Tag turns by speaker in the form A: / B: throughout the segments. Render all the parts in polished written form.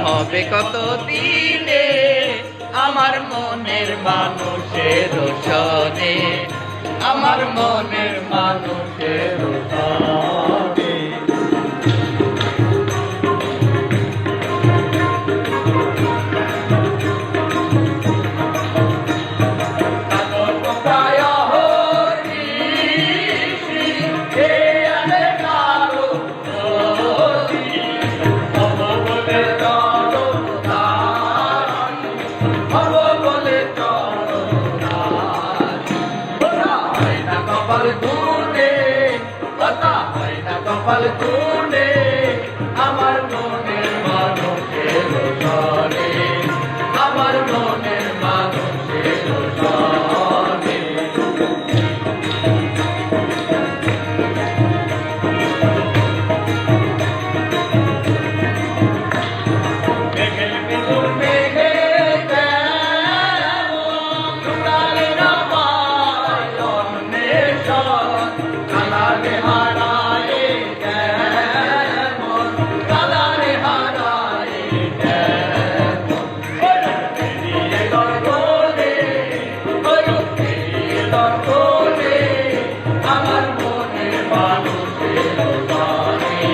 A: হবে কত দিনে আমার মনের মানুষের সনে, আমার মনের মানুষের সনে। কপাল তুলে আমার মনের মানুষের সনে, আমার মনের মানুষের সনে। মেঘের ভিতর মেঘে লুকালে না পায় অন্বেষণ, কালারে হারায় আমার মনের মানুষের সনে,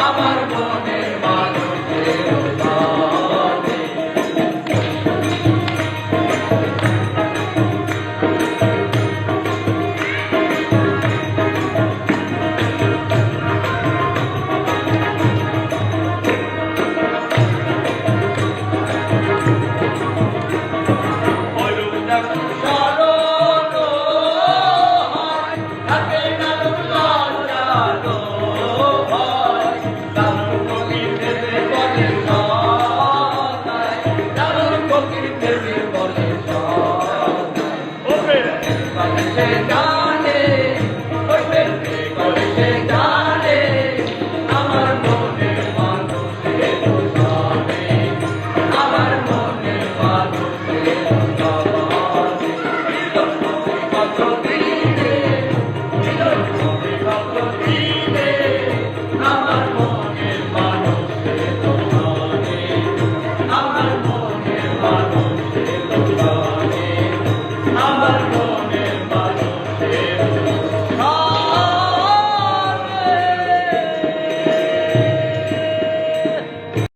A: আমার মনের মানুষের সনে। জানে,